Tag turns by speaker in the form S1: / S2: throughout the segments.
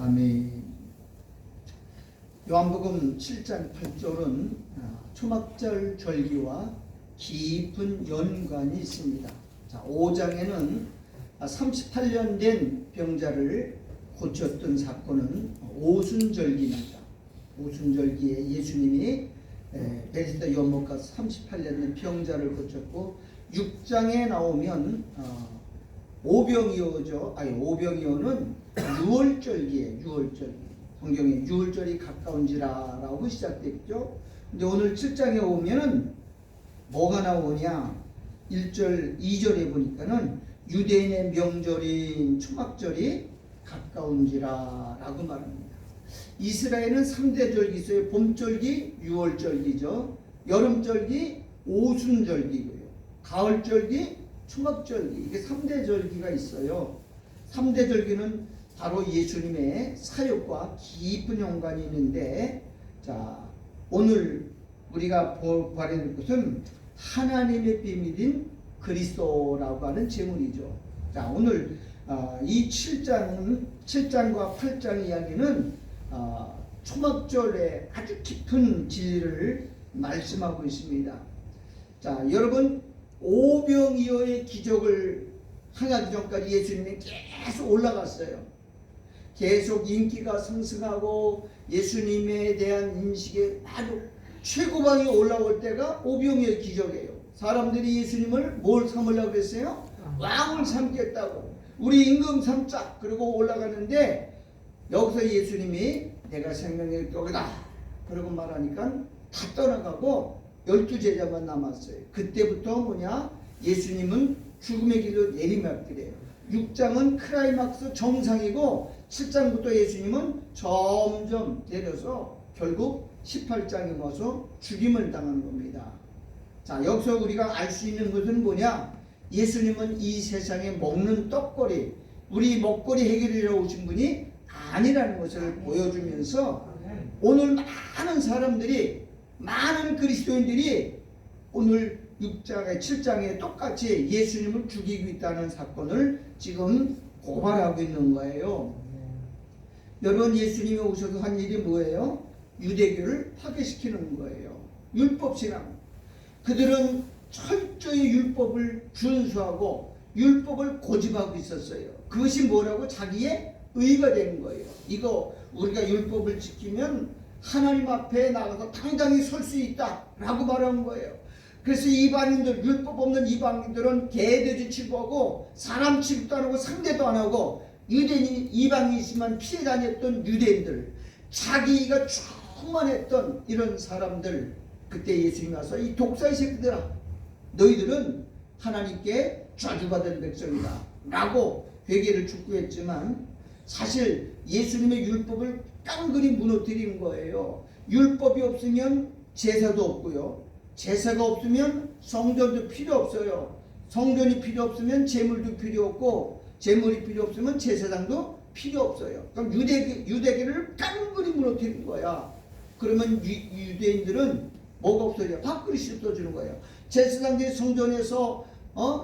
S1: 아멘. 요한복음 7장 8절은 초막절 절기와 깊은 연관이 있습니다. 자, 5장에는 38년 된 병자를 고쳤던 사건은 오순절기입니다. 오순절기에 예수님이 베데스다 연못 가서 38년 된 병자를 고쳤고, 6장에 나오면 오병이어죠. 오병이어는 유월절기예요. 유월절기. 성경에 유월절이 가까운지라라고 시작됐죠. 근데 오늘 7장에 오면은 뭐가 나오냐? 1절, 2절에 보니까는 유대인의 명절인 초막절이 가까운지라라고 말합니다. 이스라엘은 3대 절기 있어요. 봄절기, 유월절기죠. 여름절기, 오순절기고요. 가을절기, 초막절기. 이게 3대 절기가 있어요. 3대 절기는 바로 예수님의 사역과 깊은 연관이 있는데, 자, 오늘 우리가 봐야 될 것은 하나님의 비밀인 그리스도라고 하는 제물이죠. 자, 오늘 이 7장과 8장 이야기는 초막절의 아주 깊은 진리를 말씀하고 있습니다. 자, 여러분, 오병이어의 기적을 행하기 전까지 예수님이 계속 올라갔어요. 계속 인기가 상승하고 예수님에 대한 인식이 아주 최고방에 올라올 때가 오병이어의 기적이에요. 사람들이 예수님을 뭘 삼으려고 그랬어요? 왕을 삼겠다고. 우리 임금 삼자. 그러고 올라가는데 여기서 예수님이 내가 생명의 떡이다 그러고 말하니까 다 떠나가고 12제자만 남았어요. 그때부터 뭐냐? 예수님은 죽음의 길로 내리막길이에요. 6장은 클라이막스 정상이고 7장부터 예수님은 점점 내려서 결국 18장에 와서 죽임을 당하는 겁니다. 자, 여기서 우리가 알 수 있는 것은 뭐냐? 예수님은 이 세상에 먹는 떡거리, 우리 먹거리 해결이라고 오신 분이 아니라는 것을 보여주면서 오늘 많은 사람들이, 많은 그리스도인들이 오늘 6장에 7장에 똑같이 예수님을 죽이고 있다는 사건을 지금 고발하고 있는 거예요. 여러분, 예수님이 오셔서 한 일이 뭐예요? 유대교를 파괴시키는 거예요. 율법신앙. 그들은 철저히 율법을 준수하고 율법을 고집하고 있었어요. 그것이 뭐라고? 자기의 의가 되는 거예요. 이거 우리가 율법을 지키면 하나님 앞에 나가서 당당히 설 수 있다 라고 말하는 거예요. 그래서 이방인들, 율법 없는 이방인들은 개돼지 취급하고 사람 취급도 안 하고 상대도 안 하고, 유대인이 이방인이 있으면 피해 다녔던 유대인들, 자기가 충만했던 이런 사람들, 그때 예수님이 와서 이 독사의 새끼들아, 너희들은 하나님께 저주받은 백성이다 라고 회개를 촉구했지만, 사실 예수님의 율법을 깡그리 무너뜨린 거예요. 율법이 없으면 제사도 없고요, 제사가 없으면 성전도 필요 없어요. 성전이 필요 없으면 제물도 필요 없고, 제물이 필요 없으면 제사장도 필요 없어요. 그럼 유대교를 깡그리 무너뜨린 거야. 그러면 유대인들은 뭐가 없어져? 밥그릇이 없어지는 거예요. 제사장들이 성전에서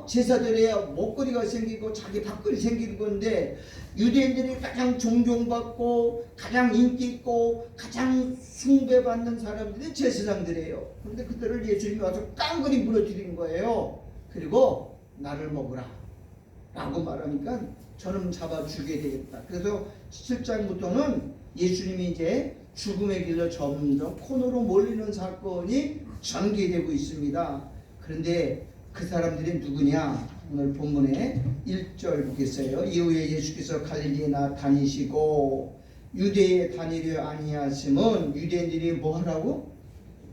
S1: 제사드려야 먹거리가 생기고 자기 밥그릇이 생기는 건데, 유대인들이 가장 존경받고 가장 인기 있고 가장 숭배받는 사람들이 제사장들이에요. 그런데 그들을 예수님이 와서 깡그리 무너뜨린 거예요. 그리고 나를 먹으라 라고 말하니까 저놈 잡아 죽여야 되겠다. 그래서 7장부터는 예수님이 이제 죽음의 길로 점점 코너로 몰리는 사건이 전개되고 있습니다. 그런데 그 사람들이 누구냐? 오늘 본문에 1절 보겠어요. 이후에 예수께서 갈릴리에 다니시고 유대에 다니려 아니하심은 유대인들이 뭐 하라고?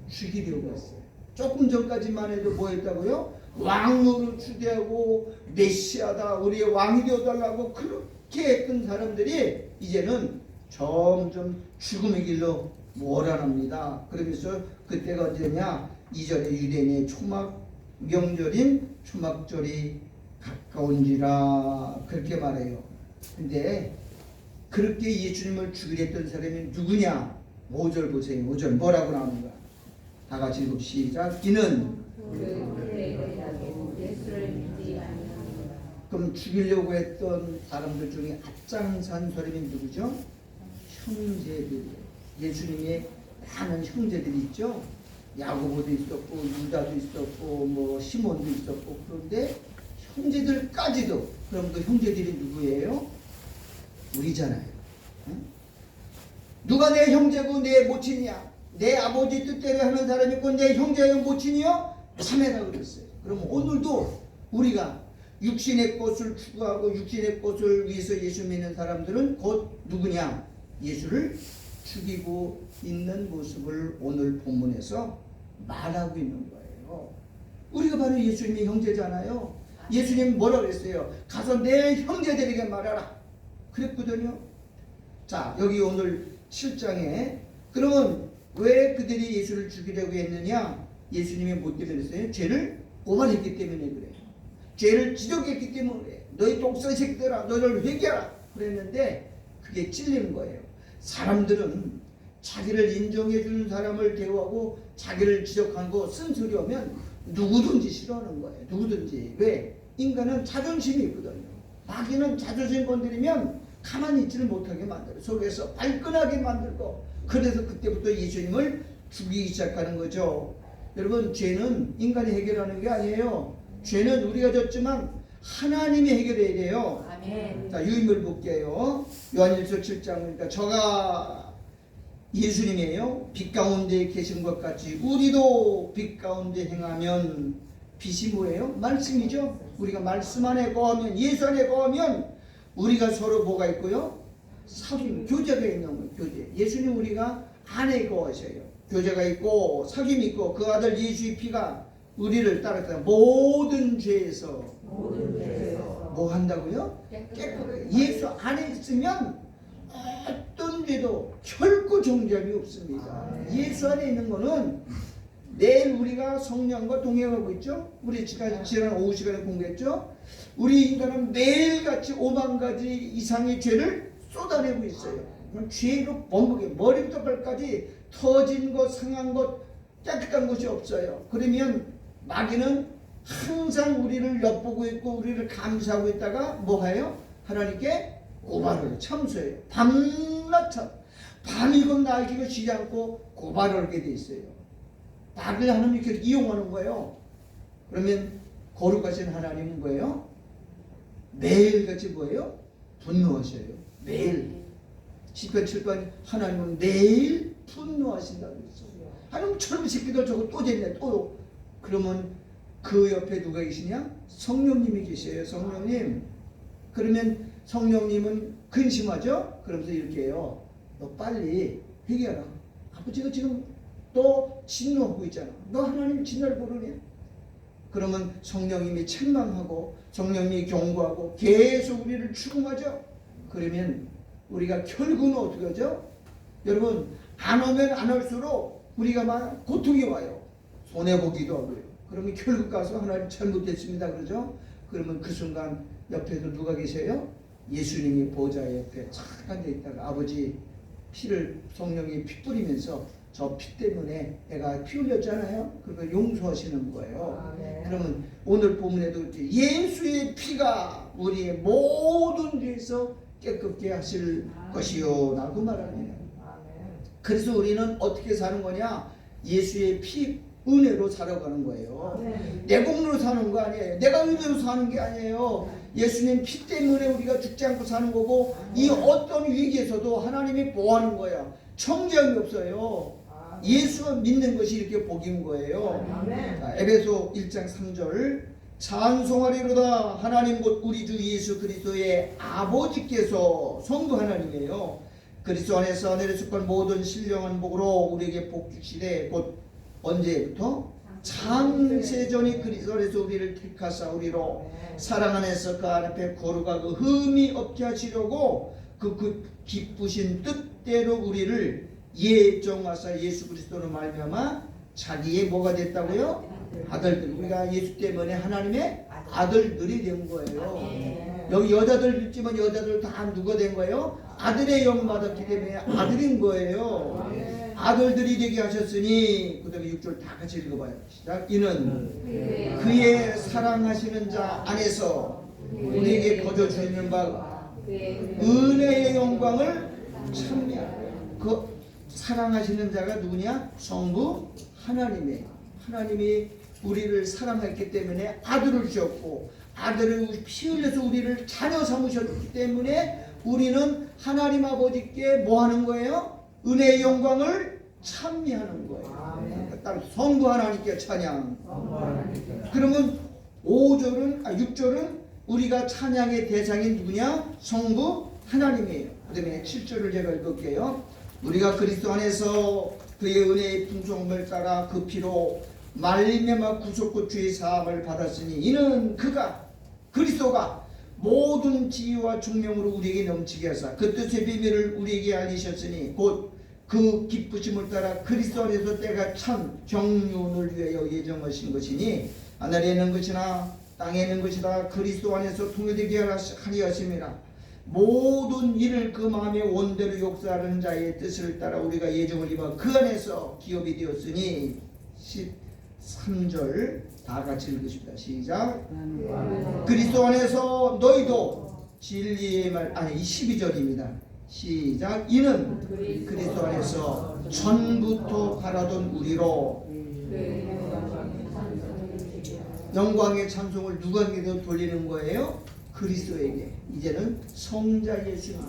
S1: 죽이려고 했어요. 조금 전까지만 해도 뭐 했다고요? 왕으로 추대하고 메시아다, 우리의 왕이 되어달라고 그렇게 했던 사람들이 이제는 점점 죽음의 길로 몰아납니다. 그러면서 그때가 언제냐? 2절에 유대인의 초막 명절인 초막절이 가까운지라 그렇게 말해요. 근데 그렇게 예수님을 죽이려 했던 사람이 누구냐? 5절 보세요. 5절 뭐라고 나오는가? 다 같이 읽읍 시작. 이는 그럼 죽이려고 했던 사람들 중에 앞장선 사람이 누구죠? 형제들이에요. 예수님의 많은 형제들이 있죠. 야고보도 있었고 유다도 있었고 뭐 시몬도 있었고 그런데 형제들까지도 그럼 그 형제들이 누구예요? 우리잖아요. 응? 누가 내 형제고 내 모친이야? 내 아버지 뜻대로 하는 사람이 있고 내 형제요 모친이요? 자매라 그랬어요. 그럼 오늘도 우리가 육신의 것을 추구하고 육신의 것을 위해서 예수 믿는 사람들은 곧 누구냐? 예수를 죽이고 있는 모습을 오늘 본문에서 말하고 있는 거예요. 우리가 바로 예수님의 형제잖아요. 예수님 뭐라 그랬어요? 가서 내 형제들에게 말하라 그랬거든요. 자, 여기 오늘 7장에 그러면 왜 그들이 예수를 죽이려고 했느냐? 예수님이 뭐 때문에 했어요? 죄를 고발했기 때문에 그래요. 죄를 지적했기 때문에 그래요. 너희 독사 새끼들아 너희를 회개하라 그랬는데 그게 찔리는 거예요. 사람들은 자기를 인정해 주는 사람을 대우하고 자기를 지적하는 거 쓴소리 오면 누구든지 싫어하는 거예요. 누구든지. 왜? 인간은 자존심이 있거든요. 마귀는 자존심 건드리면 가만히 있지를 못하게 만들어요. 속에서 발끈하게 만들고 그래서 그때부터 예수님을 죽이기 시작하는 거죠. 여러분 죄는 인간이 해결하는 게 아니에요. 죄는 우리가 졌지만 하나님이 해결해야 돼요.
S2: 아멘.
S1: 자, 유인물 볼게요. 요한일서 7장 보니까 저가 예수님이에요. 빛 가운데 계신 것 같이 우리도 빛 가운데 행하면 빛이 뭐예요? 말씀이죠. 우리가 말씀 안에 거하면 예수 안에 거하면 우리가 서로 뭐가 있고요? 사귐, 교제가 있는 거예요. 교제. 예수님 우리가 안에 거하셔요. 교제가 있고 사귐이 있고 그 아들 예수의 피가 우리를 따랐다. 모든 죄에서 뭐 한다고요? 깨끗하게. 예수 안에 있으면 어떤 죄도 결코 정죄함이 없습니다. 예수 안에 있는 거는 내일 우리가 성령과 동행하고 있죠. 우리 지난 오후 시간에 공부했죠. 우리 인간은 매일같이 5만 가지 이상의 죄를 쏟아내고 있어요. 죄로 범벅에 머리부터 발까지 터진 것, 상한 것, 깨끗한 것이 없어요. 그러면 마귀는 항상 우리를 엿보고 있고 우리를 감시하고 있다가 뭐해요? 하나님께 고발을 참소해요. 밤낮 참. 밤이건 낮이건 쉬지 않고 고발을 하게 돼 있어요. 나를 하나님이 그렇게 이용하는 거예요. 그러면 거룩하신 하나님은 뭐예요? 매일같이 뭐예요? 분노하셔요. 매일. 시편 7편 하나님은 매일 분노하신다고 그랬어요. 하나님 젊은 새끼들 저거 또 됐네 또. 그러면 그 옆에 누가 계시냐? 성령님이 계셔요. 성령님. 그러면 성령님은 근심하죠? 그러면서 이렇게 해요. 너 빨리 회개하라. 아버지가 지금 너 진노하고 있잖아. 너 하나님 진노를 모르냐? 그러면 성령님이 책망하고 성령님이 경고하고 계속 우리를 추궁하죠. 그러면 우리가 결국은 어떻게 하죠? 여러분 안 오면 안 올수록 우리가 막 고통이 와요. 손해보기도 하고요. 그러면 결국 가서 하나님 잘못됐습니다 그러죠. 그러면 그 순간 옆에서 누가 계세요? 예수님이 보좌 옆에 착 앉아있다가 아버지 피를 성령이 피 뿌리면서 저 피 때문에 내가 피 흘렸잖아요. 그러니까 용서하시는 거예요. 그러면 오늘 본문에도 예수의 피가 우리의 모든 죄에서 깨끗게 하실 것이요 라고 말합니다. 그래서 우리는 어떻게 사는 거냐? 예수의 피 은혜로 살아가는 거예요. 내 공로로 사는 거 아니에요. 내가 은혜로 사는 게 아니에요. 예수님 피 때문에 우리가 죽지 않고 사는 거고 이 어떤 위기에서도 하나님이 보호하는 거예요. 정죄함이 없어요. 예수 믿는 것이 이렇게 복인 거예요. 자, 에베소 1장 3절 찬송하리로다 하나님 곧 우리 주 예수 그리스도의 아버지께서 성부 하나님이에요. 그리스도 안에서 내려숙한 모든 신령한 복으로 우리에게 복 주시되 곧 언제부터? 창세전이 그리스도 안에서 우리를 택하사 우리로 사랑 안에서 그 앞에 거룩하고 흠이 없게 하시려고 그 기쁘신 뜻대로 우리를 예정하사 예수 그리스도로 말미암아 자기의 뭐가 됐다고요? 아들들. 우리가 예수 때문에 하나님의 아들들이 된 거예요. 여기 여자들 있지만 여자들 다 누가 된 거예요? 아들의 영 받았기 때문에 아들인 거예요. 아들들이 되게 하셨으니 그 다음에 6절 다 같이 읽어봐요. 시작. 이는 그의 사랑하시는 자 안에서 우리에게 거저 주시는 바 은혜의 영광을 참여하는 거예요. 그 사랑하시는 자가 누구냐? 성부 하나님이에요. 하나님이 우리를 사랑했기 때문에 아들을 주셨고, 아들을 피 흘려서 우리를 자녀 삼으셨기 때문에 우리는 하나님 아버지께 뭐 하는 거예요? 은혜의 영광을 찬미하는 거예요. 따로 성부 하나님께 찬양. 그러면 6절은 우리가 찬양의 대상인 누구냐? 성부 하나님이에요. 그 다음에 7절을 제가 읽을게요. 우리가 그리스도 안에서 그의 은혜의 풍성함을 따라 그 피로 말미암아 구속과 주의 사함을 받았으니 이는 그리스도가 모든 지혜와 총명으로 우리에게 넘치게 하사 그 뜻의 비밀을 우리에게 알리셨으니 곧 그 기쁘심을 따라 그리스도 안에서 때가 참 정륜을 위하여 예정하신 것이니 하늘에 있는 것이나 땅에 있는 것이다 그리스도 안에서 통일되게 하려 하심이라. 모든 일을 그 마음에 온대로 역사하는 자의 뜻을 따라 우리가 예정을 입어 그 안에서 기업이 되었으니. 13절 다 같이 읽으십니다. 시작. 그리스도 안에서 너희도 진리의 말 12절입니다. 시작. 이는 그리스도 안에서 전부터 바라던 우리로 영광의 찬송을 누구에게 돌리는 거예요? 그리스도에게. 이제는 성자 예수님,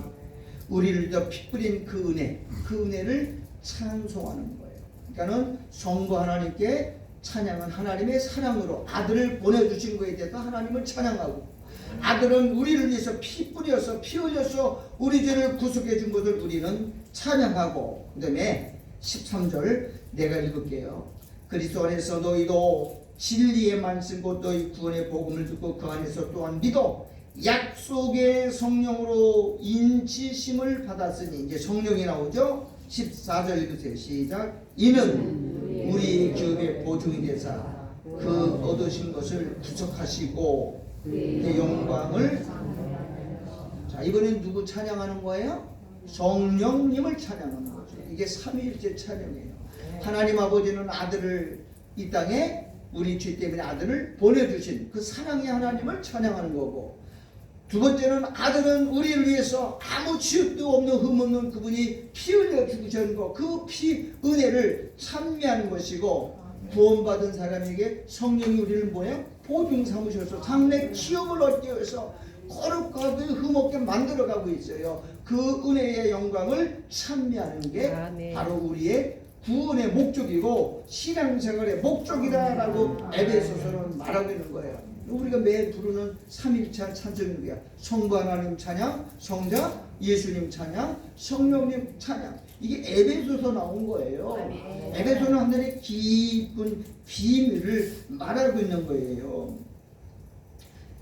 S1: 우리를 더 피 뿌린 그 은혜를 찬송하는 거예요. 그러니까는 성부 하나님께 찬양은 하나님의 사랑으로 아들을 보내주신 것에 대해서 하나님을 찬양하고, 아들은 우리를 위해서 피 뿌려서 피 흘려서 우리 죄를 구속해 준 것을 우리는 찬양하고, 그 다음에 13절 내가 읽을게요. 그리스도 안에서 너희도 진리의 말씀 곧 너희 구원의 복음을 듣고 그 안에서 또한 믿어 약속의 성령으로 인치심을 받았으니. 이제 성령이 나오죠. 14절 읽으세요. 시작. 이는 우리 기업의 보증이 되사 그 얻으신 것을 구속하시고 그 영광을. 자, 이번엔 누구 찬양하는 거예요? 성령님을 찬양하는 거죠. 이게 삼위일체 찬양이에요. 하나님 아버지는 아들을 이 땅에 우리 죄 때문에 아들을 보내주신 그 사랑의 하나님을 찬양하는 거고, 두 번째는 아들은 우리를 위해서 아무 죄도 없는 흠없는 그분이 피 흘려 죽으신 거, 그 피 은혜를 찬미하는 것이고, 구원받은 사람에게 성령이 우리를 뭐예요? 보증 삼으셔서 장래 기업을 얻기 위해서 거룩하게 흠없게 만들어가고 있어요. 그 은혜의 영광을 찬미하는 게 바로 우리의 구원의 목적이고 신앙생활의 목적이다라고 에베소서는 말하고 있는 거예요. 우리가 매일 부르는 삼일차 찬송이야. 성부 하나님 찬양, 성자 예수님 찬양, 성령님 찬양. 이게 에베소서 나온 거예요. 에베소는 하늘의 깊은 비밀을 말하고 있는 거예요.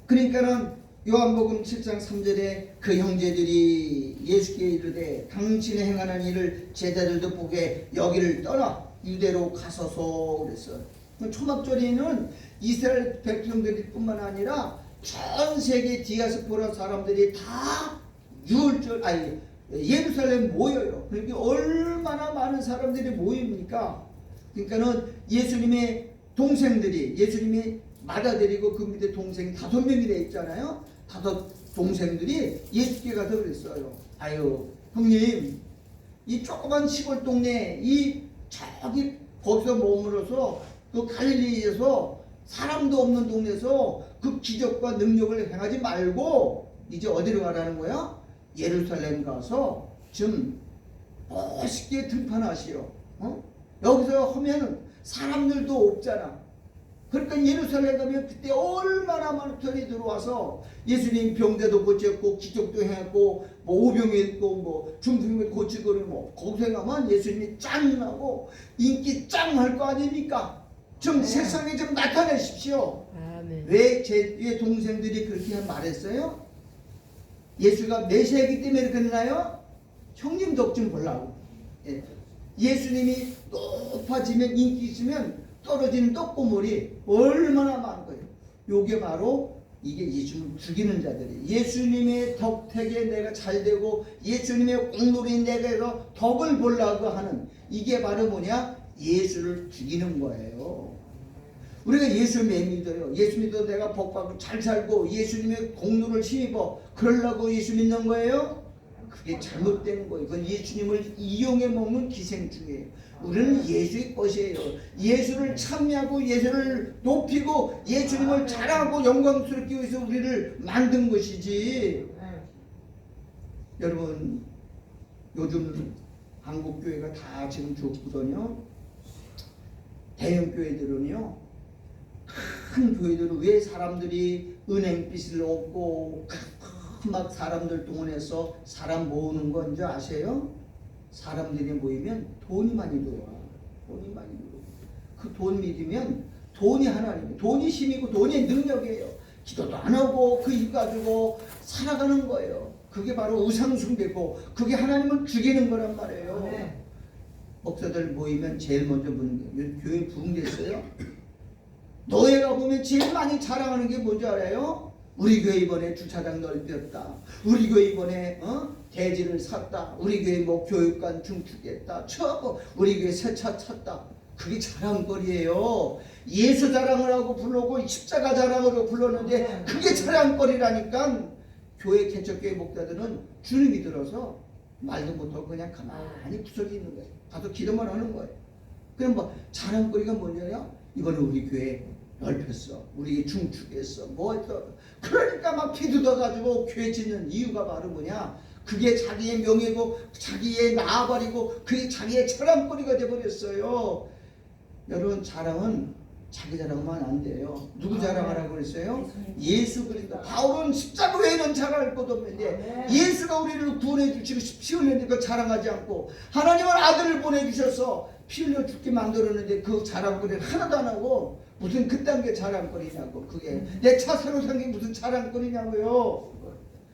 S1: 그러니까는 요한복음 7장 3절에 그 형제들이 예수께 이르되 당신의 행하는 일을 제자들도 보게 여기를 떠나 유대로 가소서 그랬어요. 초막절에는 이스라엘 백성들이 뿐만 아니라 전 세계 디아스포라 사람들이 다 예루살렘 모여요. 그러니까 얼마나 많은 사람들이 모입니까? 그러니까는 예수님의 동생들이, 예수님이 맏아들이고 그 밑에 동생이 5명이 돼 있잖아요. 5 동생들이 예수께 가서 그랬어요. 아유 형님, 이 조그만 시골 동네 저기 거기서 머물러서 그 갈릴리에서 사람도 없는 동네에서 그 기적과 능력을 행하지 말고 이제 어디로 가라는 거야? 예루살렘 가서 좀 멋있게 등판하시오. 여기서 하면 사람들도 없잖아. 그러니까 예루살렘 가면 그때 얼마나 많은 편이 들어와서 예수님 병자도 고쳤고 기적도 행했고 뭐 오병이 있고 뭐 중풍이 고치고 뭐 거기서 가면 예수님이 짱나고 인기 짱 할 거 아닙니까? 좀 세상에 좀 나타내십시오. 왜 제 동생들이 그렇게 말했어요? 예수가 메시아이기 때문에 그랬나요? 형님 덕 좀 보려고. 예수님이 높아지면 인기 있으면 떨어지는 떡고물이 얼마나 많은 거예요. 요게 바로 이게 예수님 죽이는 자들이, 예수님의 덕택에 내가 잘되고 예수님의 공로인 내가 덕을 보려고 하는, 이게 바로 뭐냐? 예수를 죽이는 거예요. 우리가 예수를 왜 믿어요? 예수 믿어 내가 복받고 잘 살고 예수님의 공로를 힘입어 그러려고 예수 믿는 거예요? 그게 잘못되는 거예요. 그건 예수님을 이용해 먹는 기생충이에요. 우리는 예수의 것이에요. 예수를 찬미하고 예수를 높이고 예수님을 자랑하고 영광스럽게 위해서 우리를 만든 것이지. 여러분, 요즘 한국 교회가 다 지금 좋거든요. 대형 교회들은요, 큰 교회들은 왜 사람들이 은행빚을 얻고 막 사람들 동원해서 사람 모으는 건지 아세요? 사람들이 모이면 돈이 많이 들어와. 돈이 많이 들어와. 그 돈 믿으면 돈이 하나님, 돈이 힘이고 돈이 능력이에요. 기도도 안 하고 그 일 가지고 살아가는 거예요. 그게 바로 우상숭배고 그게 하나님을 죽이는 거란 말이에요. 목사들 모이면 제일 먼저 묻는 게 교회 부흥됐어요? 노예가 보면 제일 많이 자랑하는 게 뭔지 알아요? 우리 교회 이번에 주차장 넓혔다. 우리 교회 이번에 대지를 샀다. 우리 교회 뭐 교육관 증축했다. 우리 교회 새 차 샀다. 그게 자랑거리예요. 예수 자랑을 하고 부르고 십자가 자랑으로 불렀는데 그게 자랑거리라니까. 교회 개척교회 목사들은 주님이 들어서 말도 못하고 그냥 가만히 구석에 있는 거예요. 가서 기도만 하는 거예요. 그럼 뭐 자랑거리가 뭐냐요? 이번에 우리 교회 넓혔어. 우리 중축했어. 뭐 했어. 그러니까 막 피뜯어가지고 교회 짓는 이유가 바로 뭐냐? 그게 자기의 명예고 자기의 나아버리고 그게 자기의 자랑거리가 돼버렸어요. 여러분, 자랑은 자기 자랑만 안 돼요. 누구 자랑하라고 그랬어요? 예수 그리스도. 바울은 십자가 외에는 자랑할 것도 없는데 예수가 우리를 구원해 주시고 피 흘렸는데 자랑하지 않고 하나님은 아들을 보내주셔서 피 흘려 죽게 만들었는데 그 자랑거리를 하나도 안 하고 무슨 그딴 게 자랑거리냐고. 그게 내 차 새로 산 게 무슨 자랑거리냐고요.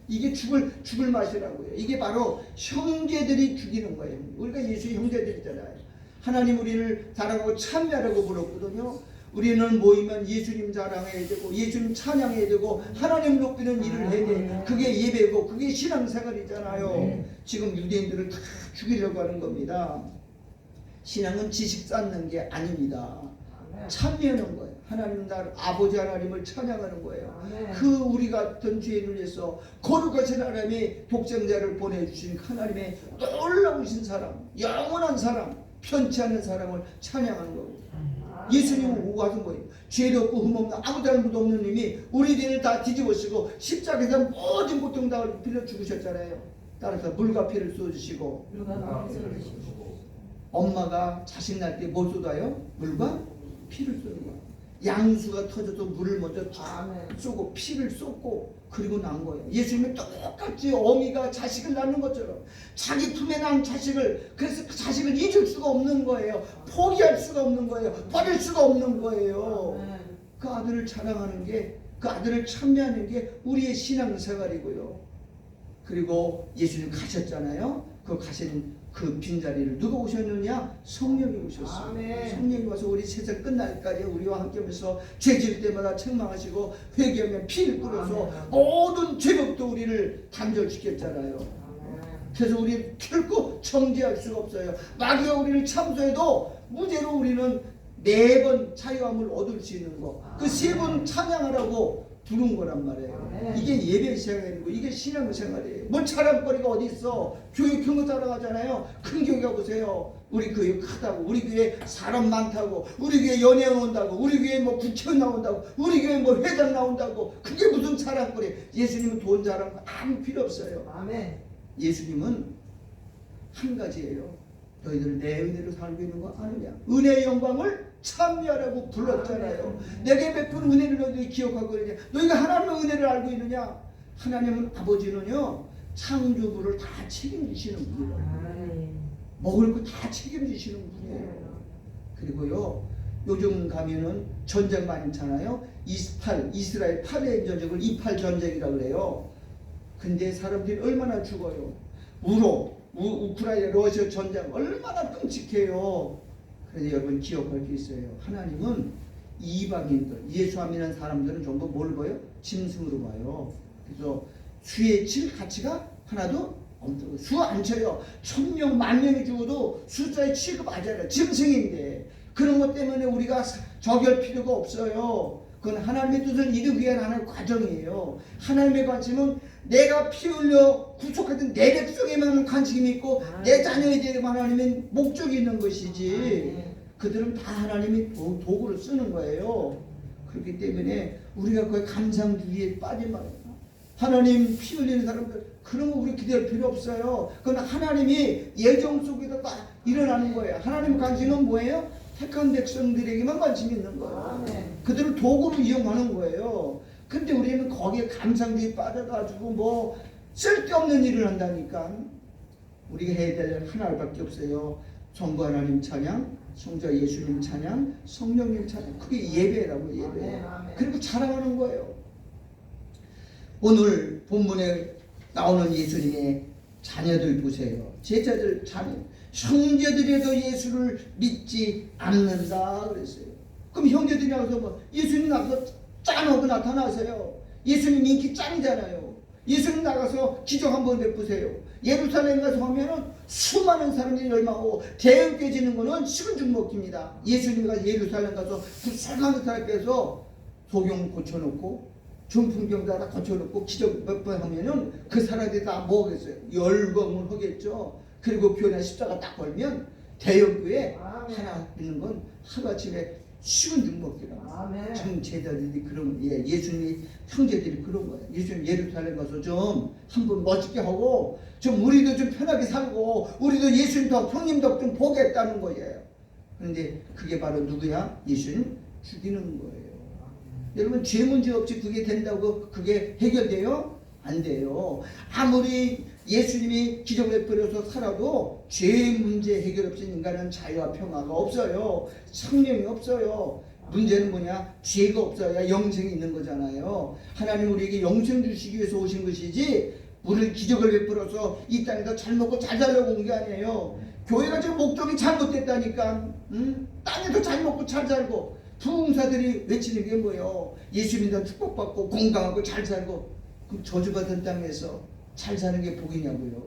S1: 이게 죽을 맛이라고요. 이게 바로 형제들이 죽이는 거예요. 우리가 예수의 형제들이잖아요. 하나님 우리를 사랑하고 찬미하라고 불렀거든요. 우리는 모이면 예수님 자랑해야 되고 예수님 찬양해야 되고 하나님 높이는 일을 해야 돼. 그게 예배고 그게 신앙생활이잖아요. 지금 유대인들을 다 죽이려고 하는 겁니다. 신앙은 지식 쌓는 게 아닙니다. 찬미하는 거예요. 하나님 나를 아버지 하나님을 찬양하는 거예요. 그 우리 같은 죄인을 위해서 거룩하신 하나님이 독생자를 보내주신 하나님의 놀라우신 사랑, 영원한 사랑, 편치 않은 사랑을 찬양하는 거예요. 예수님은 오고 하신 거예요. 죄도 없고 흠없는 아무 잘못도 없는 님이 우리 죄를 다 뒤집어쓰고 십자가에서 모든 고통 다 빌려 죽으셨잖아요. 따라서 물과 피를 쏟으시고 엄마가 자식 낳을 때 뭘 쏟아요? 물과 피를 쏟는 거예요. 양수가 터져도 물을 먼저 쏘고 피를 쏟고 그리고 난 거예요. 예수님이 똑같이 어미가 자식을 낳는 것처럼 자기 품에 난 자식을, 그래서 그 자식을 잊을 수가 없는 거예요. 포기할 수가 없는 거예요. 버릴 수가 없는 거예요. 그 아들을 자랑하는 게, 그 아들을 찬미하는 게 우리의 신앙생활이고요. 그리고 예수님 가셨잖아요. 그 가신 그 빈자리를 누가 오셨느냐? 성령이 오셨어요. 성령이 와서 우리 세상 끝날까지 우리와 함께 하면서 죄 지을 때마다 책망하시고 회개하면 피를 뿌려서 모든 죄법도 우리를 단절시켰잖아요. 그래서 우리 결코 정죄할 수가 없어요. 마귀가 우리를 참소해도 무죄로 우리는 4번 자유함을 얻을 수 있는 거. 그 3번 찬양하라고 부른 거란 말이에요. 이게 예배 생활이고 이게 신앙 생활이에요. 뭐 자랑거리가 어디 있어? 교회 큰 거 자랑하잖아요. 큰 교회 가보세요. 우리 교회 크다고, 우리 교회 사람 많다고, 우리 교회 연예인 온다고, 우리 교회 뭐 국회의원 나온다고, 우리 교회 뭐 회장 나온다고. 그게 무슨 자랑거리? 예수님은 돈 자랑 아무 필요 없어요. 예수님은 한 가지예요. 너희들 내 은혜로 살고 있는 거 아느냐? 은혜의 영광을 참여하라고 불렀잖아요. 내게 베푼 은혜를 너희들이 기억하고 있느냐? 너희가 하나님의 은혜를 알고 있느냐? 하나님은 아버지는요, 창조부를 다 책임지시는 분이에요. 먹을 거 다 책임지시는 분이에요. 그리고요, 요즘 가면은 전쟁 많잖아요. 이스라엘 팔레 전쟁을 28 전쟁이라고 그래요. 근데 사람들이 얼마나 죽어요. 우크라이나 러시아 전쟁 얼마나 끔찍해요. 그런데 여러분 기억할 게 있어요. 하나님은 이방인들, 예수 안 믿는 사람들은 전부 뭘 봐요? 짐승으로 봐요. 그래서 수에 칠 가치가 하나도 없고 수 안 쳐요. 1000명, 10,000명이 죽어도 숫자에 취급 안 해요. 짐승인데 그런 것 때문에 우리가 저기할 필요가 없어요. 그건 하나님의 뜻을 이루기 위한 하나의 과정이에요. 하나님의 관심은 내가 피 흘려 구속하던 내 백성에만 관심이 있고 내 자녀에 대해만 하나님의 목적이 있는 것이지 그들은 다 하나님이 도구를 쓰는 거예요. 그렇기 때문에 우리가 거의 감상주의에 빠진 말이에요. 하나님 피 흘리는 사람들 그런 거 우리 기대할 필요 없어요. 그건 하나님이 예정 속에다가 일어나는 거예요. 하나님 관심은 뭐예요? 택한 백성들에게만 관심이 있는 거예요. 그들을 도구로 이용하는 거예요. 근데 우리는 거기에 감상주의에 빠져가지고 뭐 쓸데없는 일을 한다니까. 우리가 해야 될 하나밖에 없어요. 성부 하나님 찬양, 성자 예수님 찬양, 성령님 찬양. 그게 예배라고 예배. 그리고 자랑하는 거예요. 오늘 본문에 나오는 예수님의 자녀들 보세요. 제자들 자녀. 형제들이라도 예수를 믿지 않는다 그랬어요. 그럼 형제들이 나가서 뭐 예수님 나가서 짠하고 나타나세요. 예수님 인기 짱이잖아요. 예수님 나가서 기적 한번 베푸세요. 예루살렘 가서 하면은 수많은 사람들이 열망하고 대형 깨지는 거는 식은 죽 먹기입니다. 예수님이 가서 예루살렘 가서 그 수많은 사람 빼서 소경 고쳐놓고 중풍병자 다 고쳐놓고 기적 몇 번 하면은 그 사람들이 다 뭐겠어요? 열광을 하겠죠. 그리고 교회나 십자가 딱 걸면 대형교회 하나 있는 건 하루아침에 쉬운 죽 먹기라. 지금 제자들이 그런 예수님이 형제들이 그런 거예요. 예수님 예루살렘 가서 좀 한번 멋있게 하고 좀 우리도 좀 편하게 살고 우리도 예수님 덕 형님 덕 좀 보겠다는 거예요. 그런데 그게 바로 누구야? 예수님 죽이는 거예요. 여러분 죄 문제 없이 그게 된다고 그게 해결돼요? 안 돼요. 아무리 예수님이 기적을 베풀어서 살아도 죄 문제 해결 없이 인간은 자유와 평화가 없어요. 성령이 없어요. 문제는 뭐냐? 죄가 없어야 영생이 있는 거잖아요. 하나님 우리에게 영생 주시기 위해서 오신 것이지 우리를 기적을 베풀어서 이 땅에서 잘 먹고 잘 살려고 온 게 아니에요. 교회가 지금 목적이 잘못됐다니까. 땅에서 잘 먹고 잘 살고 부흥사들이 외치는 게 뭐예요? 예수님도 축복받고 건강하고 잘 살고. 그럼 저주받은 땅에서 잘 사는 게 복이냐고요?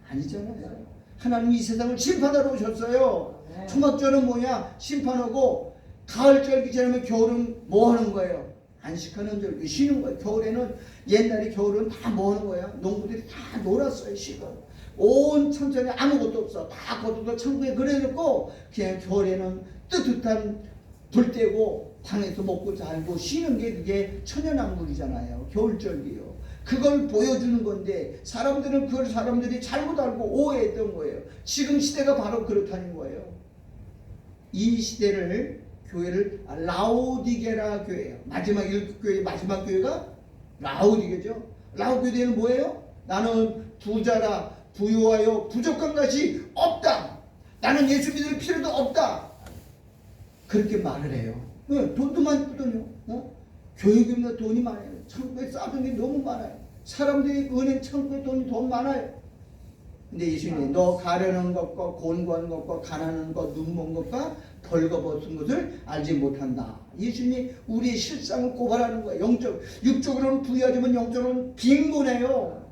S1: 아니잖아요. 하나님이 이 세상을 심판하러 오셨어요. 초막절은 뭐냐? 심판하고 가을절기 지나면 겨울은 뭐 하는 거예요? 안식하는 절기 쉬는 거예요. 겨울에는 옛날에 겨울은 다 뭐 하는 거예요? 농부들이 다 놀았어요. 쉬고 온 천천히 아무것도 없어. 다 걷어서 천국에 그려놓고 그냥 겨울에는 뜨뜻한 불 떼고 방에서 먹고 살고 쉬는 게 그게 천연왕국이잖아요. 겨울절기요. 그걸 보여주는 건데 사람들은 그걸 사람들이 잘못 알고 오해했던 거예요. 지금 시대가 바로 그렇다는 거예요. 이 시대를 교회를 라오디게라 교회예요. 마지막 일곱 교회 마지막 교회가 라오디게죠. 라오디게는 뭐예요? 나는 부자라 부유하여 부족한 것이 없다. 나는 예수 믿을 필요도 없다. 그렇게 말을 해요. 돈도 많거든요. 교회금이나 돈이 많아요. 창고에 쌓아둔 게 너무 많아요. 사람들이 은행 창고에 돈이 더 많아요. 근데 예수님이 너 가려는 것과 곤고한 것과 가난한 것, 눈먼 것과 벌거벗은 것을 알지 못한다. 예수님이 우리의 실상을 고발하는 거예요. 육적으로는 부유하지만 영적으로는 빈곤해요.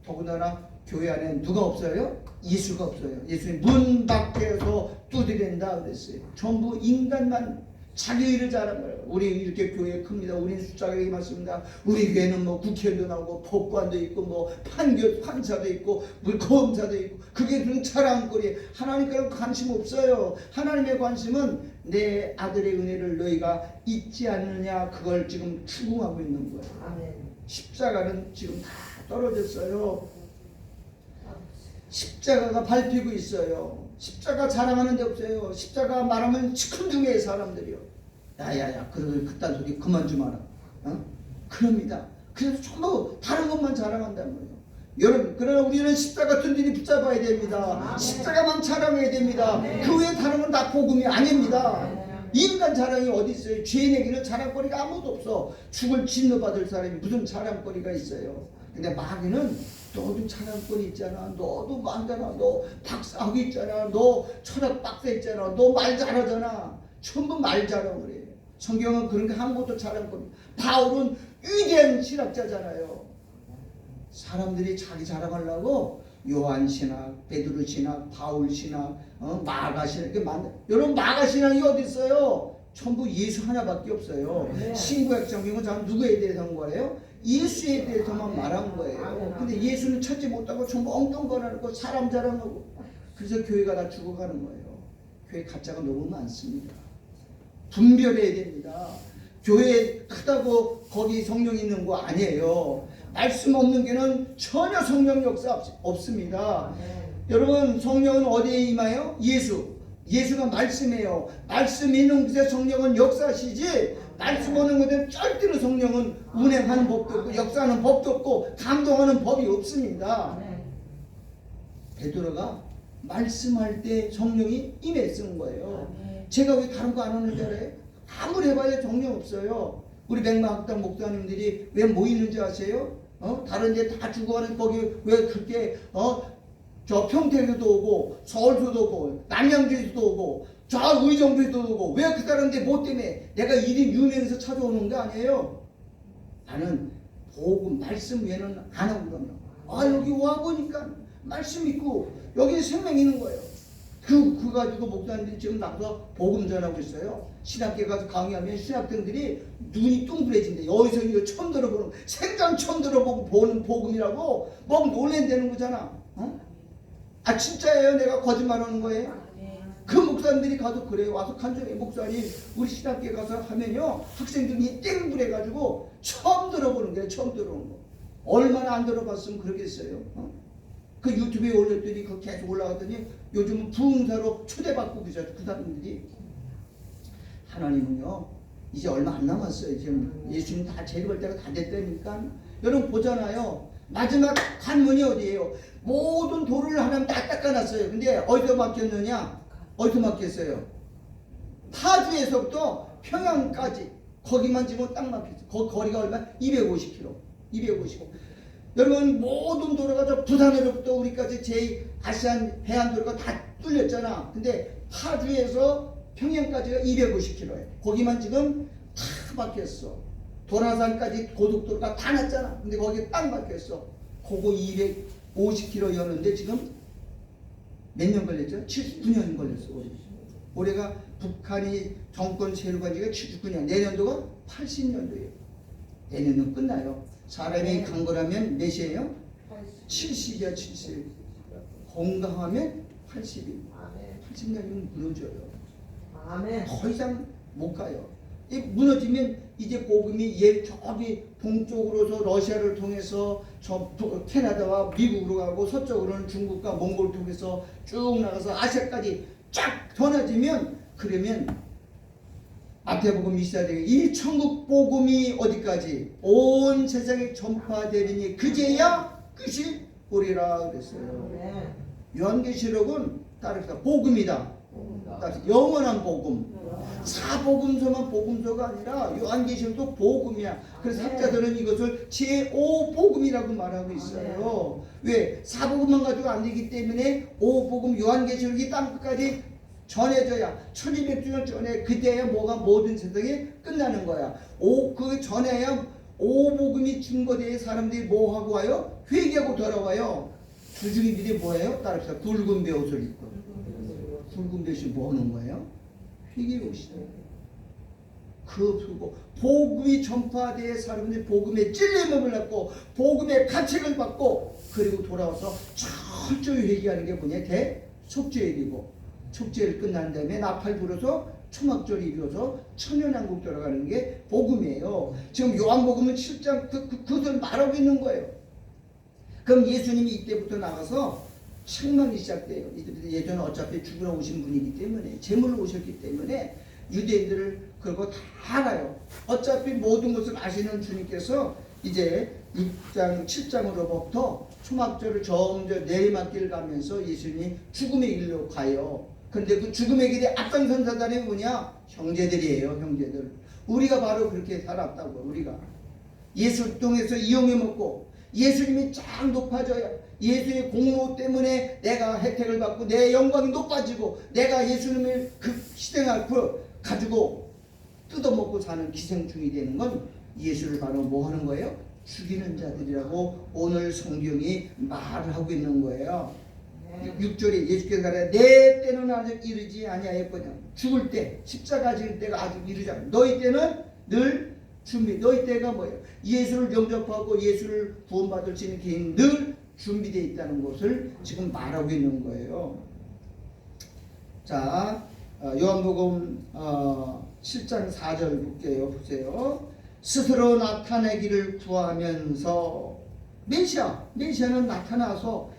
S1: 더군다나 교회 안에 누가 없어요? 예수가 없어요. 예수님 문 밖에서 두드린다 그랬어요. 전부 인간만 자기 일을 잘한 거예요. 우리 이렇게 교회 큽니다. 우리는 숫자가 이렇게 많습니다. 우리 교회는 뭐 국회의원도 나오고 법관도 있고 뭐 판사도 있고 검사도 있고 그게 무슨 자랑거리. 하나님께는 관심 없어요. 하나님의 관심은 내 아들의 은혜를 너희가 잊지 않느냐 그걸 지금 추궁하고 있는 거예요. 아멘. 십자가는 지금 다 떨어졌어요. 십자가가 밟히고 있어요. 십자가 자랑하는 데 없어요. 십자가 말하면 시큰둥해 사람들이요. 야야야 그딴 소리 그만 좀 하라. 그럽니다. 그래서 전부 다른 것만 자랑한다는 거예요. 여러분 그러나 우리는 십자가 든든히 붙잡아야 됩니다. 십자가만 자랑해야 됩니다. 그 외에 다른 건 다 복음이 아닙니다. 인간 자랑이 어디 있어요? 죄인에게는 자랑거리가 아무도 없어. 죽을 진노받을 사람이 무슨 자랑거리가 있어요? 근데 마귀는 너도 자랑거리 있잖아. 너도 많잖아. 너 박사하고 있잖아. 너 철학 박사 있잖아. 너 말 잘하잖아. 전부 말 자랑을 해. 성경은 그런 게 아무것도 자랑거리. 바울은 위대한 신학자잖아요. 사람들이 자기 자랑하려고 요한 신학, 베드로 신학, 바울 신학, 마가 신학 이렇게 많네. 여러분 마가 신학이 어디 있어요? 전부 예수 하나밖에 없어요.
S2: 네.
S1: 신구약 성경은 전 누구에 대해서 한 거예요? 예수에 대해서만 말한 거예요. 근데 예수는 찾지 못하고 전부 엉뚱거리고 사람 자랑하고, 그래서 교회가 다 죽어가는 거예요. 교회 가짜가 너무 많습니다. 분별해야 됩니다. 교회 크다고 거기 성령 있는 거 아니에요. 말씀 없는 게는 전혀 성령 역사 없습니다. 여러분, 성령은 어디에 임하여? 예수가 말씀이에요. 말씀 있는 곳에 성령은 역사하시지, 말씀 없는 곳에 절대로 성령은 운행하는 법도 없고 역사하는 법도 없고 감동하는 법이 없습니다. 베드로가 말씀할 때 성령이 임해 쓰는 거예요. 제가 왜 다른 거 안 하는 줄 알아요? 아무리 해봐야 성령 없어요. 우리 백마학당 목사님들이 왜 모이는지 아세요? 다른 데 다 죽어가는 거기 왜 그렇게 저 평택에도 오고 서울서도 오고 남양주에도 오고 저 의정부에도 오고 왜 그 사람들 뭐 때문에 내가 이름 유명해서 찾아오는 거 아니에요? 나는 복음 말씀 외에는 안 하거든요. 여기 와보니까 말씀 있고 여기 생명 있는 거예요. 그 가지고 목사님들이 지금 나가서 복음 전하고 있어요. 신학교 가서 강의하면 신학생들이 눈이 뚱그레진대. 여기서 이거 처음 들어보는, 생전 처음 들어보고 보는 복음이라고 막 놀랜다는 거잖아. 진짜예요? 내가 거짓말하는 거예요? 그 목사님들이 가서 그래요. 와서 간절히 목사님 우리 신학교에 가서 하면요 학생들이 땡불해가지고 처음 들어보는 거예요. 처음 들어보는 거. 얼마나 안 들어봤으면 그러겠어요. 그 유튜브에 올렸더니 그 계속 올라갔더니 요즘은 부흥사로 초대받고 계셔. 그 사람들이. 하나님은요 이제 얼마 안 남았어요. 지금 예수님 다 재림할 때가 다 됐다니까. 여러분 보잖아요. 마지막 관문이 어디예요? 모든 돌을 하나님 다 닦아놨어요. 근데 어디서 막혔느냐? 어디서 막혔어요? 파주에서부터 평양까지 거기만 지금 딱 막혔어요. 거리가 얼마? 250km. 250km. 여러분 모든 도로가 저 부산으로부터 우리까지 제2아시안 해안도로가 다 뚫렸잖아. 근데 파주에서 평양까지가 250km예요. 거기만 지금 다 막혔어. 도라산까지 고속도로가 다 났잖아. 근데 거기에 딱 막혔어. 그거 250km 여는데 지금 몇 년 걸렸죠? 79년 걸렸어. 올해가 북한이 정권 세우간 지가 79년. 내년도가 80년도예요. 내년은 끝나요. 사람이 간 거라면 몇이에요? 70이야 70. 건강하면 80이. 80년이면 무너져요. 더 이상 못 가요. 무너지면 이제 복음이 저기 동쪽으로서 러시아를 통해서 저 캐나다와 미국으로 가고 서쪽으로는 중국과 몽골 통해서 쭉 나가서 아시아까지 쫙 전해지면, 그러면 마태복음 있어야 돼요. 이 천국 복음이 어디까지? 온 세상에 전파되리니 그제야 끝이 오리라 그랬어요. 요한계시록은 따라서 복음이다. 영원한 복음. 사복음서만 복음서가 아니라 요한계시록도 복음이야. 그래서 학자들은 이것을 제5복음이라고 말하고 있어요. 왜? 사복음만 가지고 안 되기 때문에 5복음 요한계시록이 땅끝까지 전해져야 1200주년 전에 그때야 뭐가 모든 세상이 끝나는 거야. 그 전에야 5복음이 증거되어 사람들이 뭐 하고 와요? 회개하고 돌아와요. 주중이들이 뭐예요? 따라서 굵은 베옷을 입고. 굵은 베옷이 뭐 하는 거예요? 회개 옷이에요. 그리고 복음이 전파되어 사람들이 복음의 찔림을 받고 복음의 가책을 받고 그리고 돌아와서 철저히 회개하는 게 뭐냐? 대속죄일이고, 속죄일 끝난 다음에 나팔 불어서 초막절이 이루어서 천년왕국 들어가는 게 복음이에요. 지금 요한복음은 7장 그것을 말하고 있는 거예요. 그럼 예수님이 이때부터 나가서 책망이 시작돼요. 예전에 어차피 죽으러 오신 분이기 때문에, 제물로 오셨기 때문에 유대인들을 그거 다 알아요. 어차피 모든 것을 아시는 주님께서 이제 6장 7장으로부터 초막절을 점점 내리막길 가면서 예수님이 죽음의 길로 가요. 근데 그 죽음의 길에 앞장선 사단이 뭐냐? 형제들이에요. 형제들. 우리가 바로 그렇게 살았다고. 우리가 예수 통해서 이용해 먹고 예수님이 쫙 높아져야, 예수의 공로 때문에 내가 혜택을 받고 내 영광이 높아지고 내가 예수님을 그 희생할 그 가지고 뜯어먹고 사는 기생충이 되는 건 예수를 바로 뭐 하는 거예요? 죽이는 자들이라고 오늘 성경이 말을 하고 있는 거예요. 6절에 예수께서 가라 내 때는 아직 이르지 아니하였거냐. 죽을 때 십자가 질 때가 아직 이르지 않아. 너희 때는 늘 준비. 너희 때가 뭐예요? 예수를 영접하고 예수를 구원받을 수 있는 개인 늘 준비되어 있다는 것을 지금 말하고 있는 거예요. 자, 요한복음 7장 4절 볼게요. 보세요. 스스로 나타내기를 구하면서 메시아는 나타나서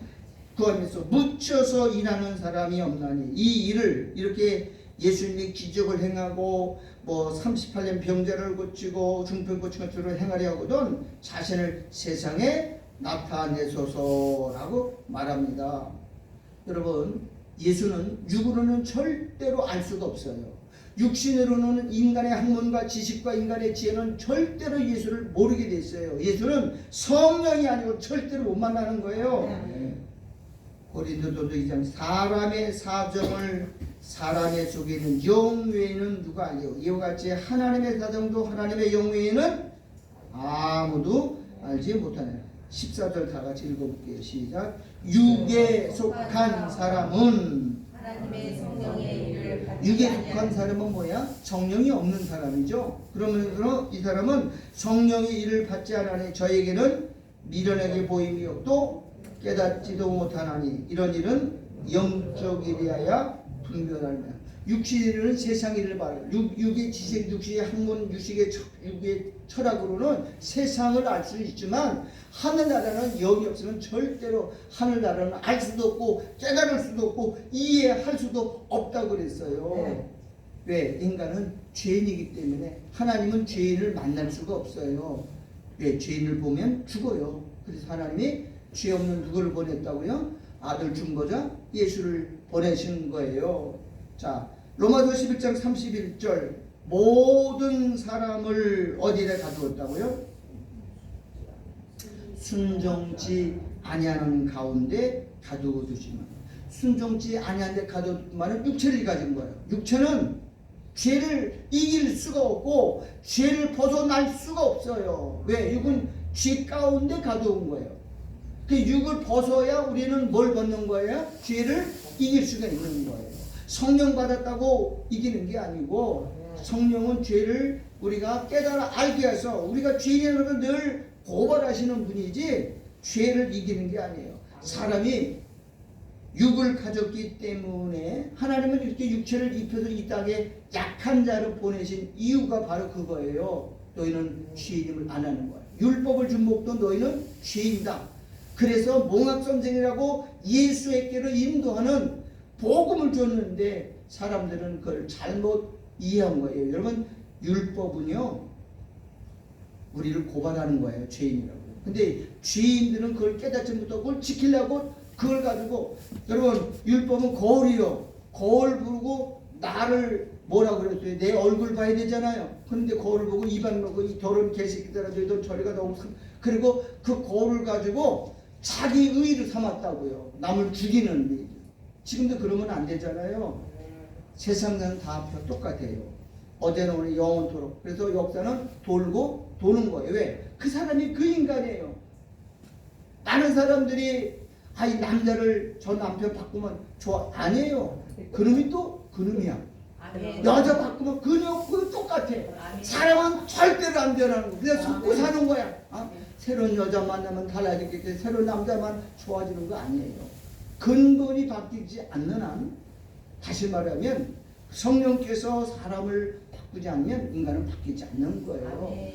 S1: 구하면서 묻혀서 일하는 사람이 없나니 이 일을 이렇게 예수님이 기적을 행하고 뭐 38년 병자를 고치고 중풍 고친 것들을 행하려 하거든 자신을 세상에 나타내소서라고 말합니다. 여러분, 예수는 육으로는 절대로 알 수가 없어요. 육신으로는 인간의 학문과 지식과 인간의 지혜는 절대로 예수를 모르게 돼 있어요. 예수는 성령이 아니고 절대로 못 만나는 거예요. 고린도전서 2장 사람의 사정을 사람의 속에는 영 외에는 누가 알려. 이와 같이 하나님의 사정도 하나님의 영 외에는 아무도 알지 못하네. 14절 다 같이 읽어볼게요. 시작. 육에 속한 사람은
S2: 하나님의 성령의 일을 받지
S1: 육에
S2: 아니하는
S1: 속한 사람은 뭐야? 성령이 없는 사람이죠. 그러면서 이 사람은 성령의 일을 받지 않으니 저에게는 미련하게 보임이요 또 깨닫지도 못하나니 이런 일은 영적 일이야 분별하며. 육신은 세상 일을 말해요. 육의 지식, 육의 학문, 육의 철학으로는 세상을 알 수 있지만 하늘나라는 영이 없으면 절대로 하늘나라는 알 수도 없고 깨달을 수도 없고 이해할 수도 없다고 그랬어요. 왜? 인간은 죄인이기 때문에. 하나님은 죄인을 만날 수가 없어요. 왜? 죄인을 보면 죽어요. 그래서 하나님이 죄 없는 누구를 보냈다고요? 아들 중보자 예수를 보내신 거예요. 자, 로마서 11장 31절 모든 사람을 어디에 가두었다고요? 순종치 아니하는 가운데 가두어 두시면. 순종치 아니하는 데 가두면 육체를 가진 거예요. 육체는 죄를 이길 수가 없고 죄를 벗어날 수가 없어요. 왜? 육은 죄 가운데 가두은 거예요. 그 육을 벗어야 우리는 뭘 벗는 거예요? 죄를 이길 수가 있는 거예요. 성령 받았다고 이기는 게 아니고 성령은 죄를 우리가 깨달아 알게 해서 우리가 죄인이라는 걸 늘 고발하시는 분이지 죄를 이기는 게 아니에요. 사람이 육을 가졌기 때문에 하나님은 이렇게 육체를 입혀서 이 땅에 약한 자를 보내신 이유가 바로 그거예요. 너희는 죄인임을 안 하는 거예요. 율법을 준 목도 너희는 죄인이다. 그래서 몽학선생이라고 예수에게로 인도하는 복음을 줬는데 사람들은 그걸 잘못 이해한 거예요. 여러분, 율법은요 우리를 고발하는 거예요. 죄인이라고. 근데 죄인들은 그걸 깨닫지 못하고 그걸 지키려고 그걸 가지고, 여러분, 율법은 거울이요. 거울 부르고 나를 뭐라고 그랬어요? 내 얼굴 봐야 되잖아요. 그런데 거울을 보고 입안 놓고 이 더러운 개새끼들아 너희들 저리가 너무 그리고 그 거울을 가지고 자기 의를 삼았다고요. 남을 죽이는 일. 지금도 그러면 안 되잖아요. 세상은 다 똑같아요. 어제는 오늘 영원토록. 그래서 역사는 돌고 도는 거예요. 왜? 그 사람이 그 인간이에요. 많은 사람들이 이 남자를 저 남편 바꾸면 좋아. 아니에요. 그놈이 또 그놈이야. 여자 바꾸면 그놈 똑같아. 사람은 절대로 안 변하는 거. 그냥 속고 사는 거야. 새로운 여자 만나면 달라지겠지. 새로운 남자만 좋아지는 거 아니에요. 근본이 바뀌지 않는 한, 다시 말하면 성령께서 사람을 바꾸지 않으면 인간은 바뀌지 않는 거예요.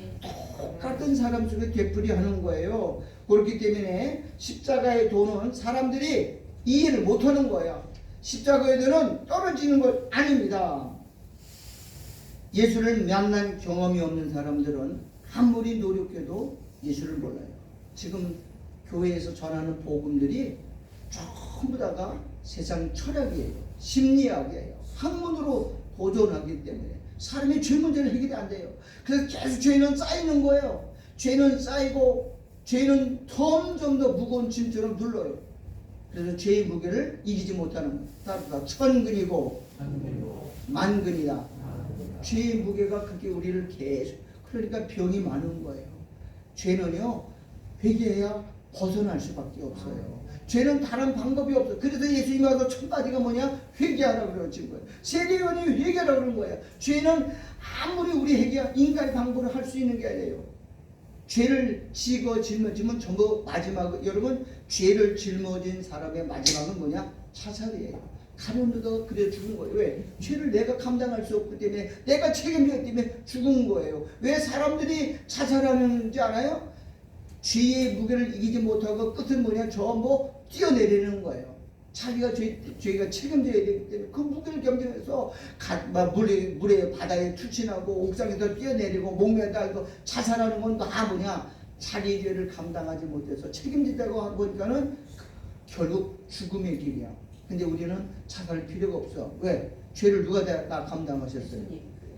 S1: 똑같은 사람 속에 되풀이하는 거예요. 그렇기 때문에 십자가의 도는 사람들이 이해를 못하는 거예요. 십자가의 도는 떨어지는 것 아닙니다. 예수를 만난 경험이 없는 사람들은 아무리 노력해도 예수를 몰라요. 지금 교회에서 전하는 복음들이 전부 다가 세상 철학이에요. 심리학이에요. 학문으로 보존하기 때문에 사람이 죄 문제를 해결이 안 돼요. 그래서 계속 죄는 쌓이는 거예요. 죄는 쌓이고 죄는 점점 더 무거운 짐처럼 눌러요. 그래서 죄의 무게를 이기지 못하는 거예요. 천근이고 만근이다. 죄의 무게가 그게 우리를 계속, 그러니까 병이 많은 거예요. 죄는요 회개해야 벗어날 수밖에 없어요. 죄는 다른 방법이 없어. 그래서 예수님이 와서 첫 마디가 뭐냐? 회개하라고 그러신 거예요. 세례요한이 회개하라고 그런 거예요. 죄는 아무리 우리 인간의 방법으로 할 수 있는 게 아니에요. 죄를 짊어지면 전부 마지막, 여러분, 죄를 짊어진 사람의 마지막은 뭐냐? 자살이에요. 가룟유다가 그래 죽은 거예요. 왜? 죄를 내가 감당할 수 없기 때문에, 내가 책임져야 때문에 죽은 거예요. 왜 사람들이 자살하는지 알아요? 죄의 무게를 이기지 못하고 끝은 뭐냐? 전부 뛰어내리는 거예요. 자기가 죄가 책임져야 되기 때문에 그 무게를 겸정해서 물에 바다에 투신하고 옥상에서 뛰어내리고 목매달고 자살하는 건 다 뭐냐? 자기 죄를 감당하지 못해서 책임지다고 보니까는 결국 죽음의 길이야. 근데 우리는 자살할 필요가 없어. 왜? 죄를 누가 다 감당하셨어요?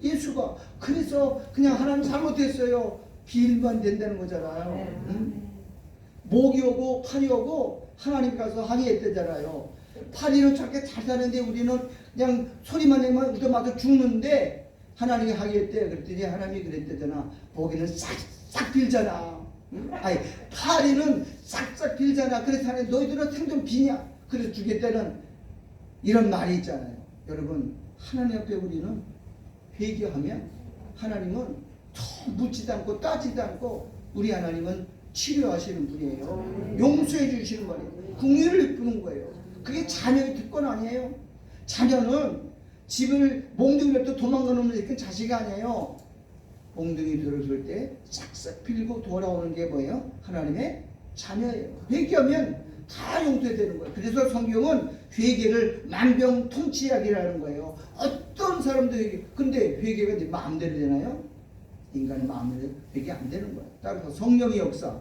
S1: 예수가. 그래서 그냥 하나님 잘못했어요. 빌만 된다는 거잖아요. 응? 목이 오고 팔이 오고 하나님 가서 항의했대잖아요. 파리는 저렇게 잘 사는데 우리는 그냥 소리만 내면 얻어맞아 죽는데 하나님이 항의했대. 그랬더니 하나님이 그랬대잖아. 목이는 싹싹 빌잖아. 아니, 파리는 싹싹 빌잖아. 그래서 하나님 너희들은 생존 비냐? 그래서 주겠다는 이런 말이 있잖아요. 여러분, 하나님 앞에 우리는 회개하면 하나님은 묻지도 않고 따지도 않고 우리 하나님은 치료하시는 분이에요. 용서해 주시는 분이에요. 긍휼을 베푸는 거예요. 그게 자녀의 특권 아니에요. 자녀는 집을 몽둥이로 도망가는 그 자식이 아니에요. 몽둥이 들어줄 때 싹싹 빌고 돌아오는 게 뭐예요? 하나님의 자녀예요. 회개하면 다 용서되는 거예요. 그래서 성경은 회개를 만병통치약이라는 거예요. 어떤 사람도 회개, 근데 회개가 내 마음대로 되나요? 인간의 마음대로 회개 안 되는 거예요. 따라서 성령의 역사.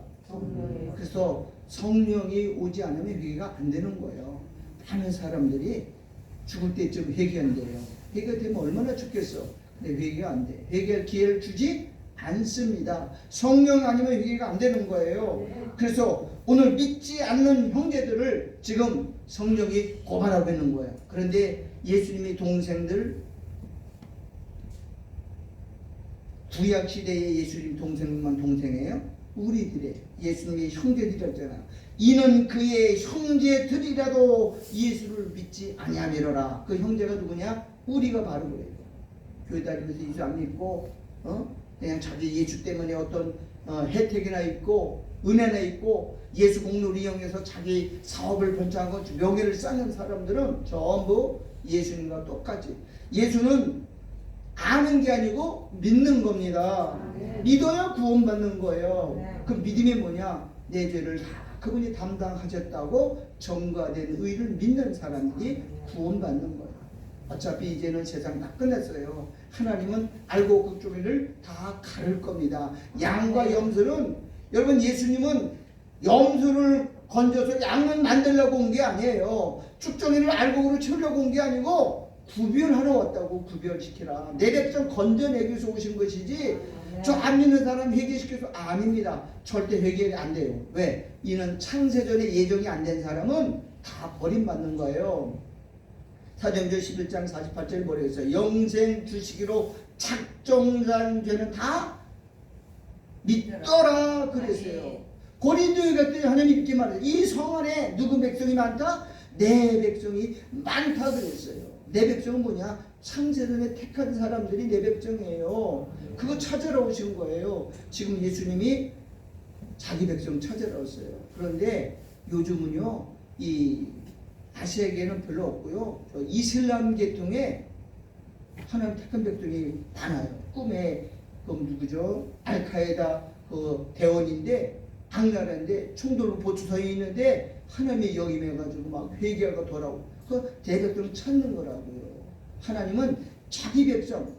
S1: 그래서 성령이 오지 않으면 회개가 안 되는 거예요. 많은 사람들이 죽을 때쯤 회개한대요. 회개되면 얼마나 좋겠어. 근데 회개가 안 돼. 회개할 기회를 주지 않습니다. 성령 아니면 회개가 안 되는 거예요. 그래서 오늘 믿지 않는 형제들을 지금 성령이 고발하고 있는 거예요. 그런데 예수님의 동생들, 구약 시대의 예수님 동생만 동생이에요? 우리들의 예수님의 형제들이었잖아요. 이는 그의 형제들이라도 예수를 믿지 아니하미로라. 그 형제가 누구냐? 우리가 바로 그래요. 교회 다니면서 예수 안 믿고 그냥 자기 예수 때문에 어떤 혜택이나 있고 은혜나 있고 예수 공로를 이용해서 자기 사업을 번창하고 명예를 쌓는 사람들은 전부 예수님과 똑같이, 예수는 아는 게 아니고 믿는 겁니다. 믿어야 구원받는 거예요. 그 믿음이 뭐냐? 내 죄를 다 그분이 담당하셨다고 전가된 의를 믿는 사람들이 구원받는 거예요. 어차피 이제는 세상 다 끝났어요. 하나님은 알고 그쪽을 다 가를 겁니다. 양과 염소는, 여러분, 예수님은 염소를 건져서 양을 만들려고 온 게 아니에요. 쭉정이를 알곡으로 채우려고 온 게 아니고 구별하러 왔다고. 구별시키라. 내 백성 건져내기 위해서 오신 것이지 저 안 믿는 사람 회개시켜서 아닙니다. 절대 회개 안 돼요. 왜? 이는 창세전에 예정이 안 된 사람은 다 버림받는 거예요. 사도행전 11장 48절 뭐라고 했어요? 영생 주시기로 작정한 죄는 다 믿더라 그랬어요. 고린도에 갔더니 하나님 이렇게 말해요. 이 성 안에 누구 백성이 많다? 내 백성이 많다 그랬어요. 내 백성은 뭐냐? 창세전에 택한 사람들이 내 백성이에요. 그거 찾으러 오신 거예요. 지금 예수님이 자기 백성 찾으러 왔어요. 그런데 요즘은요, 이 아시아계는 별로 없고요, 저 이슬람 계통에 하나님 택한 백성이 많아요. 꿈에 그 누구죠? 알카에다 그 대원인데 악나라인데 총돌로 보초 서 있는데 하나님이 영임해가지고 막 회개하고 돌아오고 그 대백성 찾는 거라고요. 하나님은 자기 백성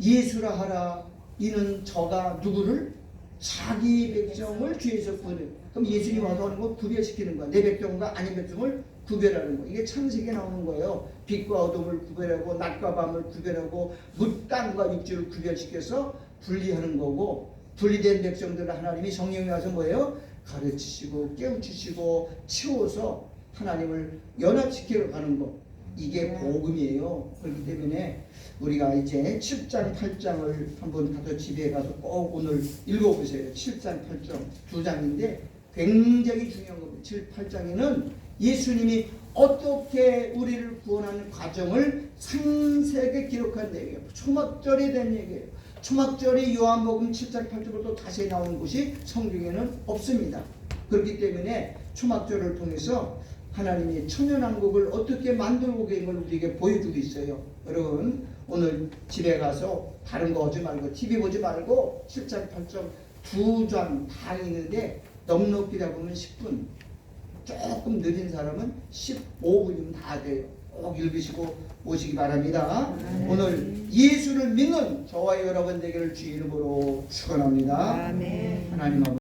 S1: 예수라 하라. 이는 저가 누구를? 자기 백성을 죄에서 구원해. 그럼 예수님 와서 하는 거 구별시키는 거야. 내 백성과 아닌 백성을 구별하는 거. 이게 창세기에 나오는 거예요. 빛과 어둠을 구별하고 낮과 밤을 구별하고 물, 땅과 육지를 구별시켜서 분리하는 거고, 분리된 백성들을 하나님이 성령이 와서 뭐예요? 가르치시고 깨우치시고 치워서 하나님을 연합시키러 가는 거. 이게 복음이에요. 그렇기 때문에 우리가 이제 7장 8장을 한번 가서 집에 가서 꼭 오늘 읽어보세요. 7장 8장 두 장인데 굉장히 중요한 겁니다. 7, 8장에는 예수님이 어떻게 우리를 구원하는 과정을 상세하게 기록한 내용이에요. 초막절에 대한 얘기예요. 초막절이 요한복음 7장 8절로 또 다시 나오는 곳이 성경에는 없습니다. 그렇기 때문에 초막절을 통해서 하나님이 천연왕국을 어떻게 만들고 계신 걸 우리에게 보여주고 있어요. 여러분 오늘 집에 가서 다른 거 하지 말고 TV 보지 말고 7장 8장 두 장 다 읽는데 넉넉히 잡으면 10분, 조금 느린 사람은 15분이면 다 돼요. 꼭 읽으시고 오시기 바랍니다. 오늘 예수를 믿는 저와 여러분 되기를 주의 이름으로 축원합니다.
S2: 아멘.
S1: 하나님 아버지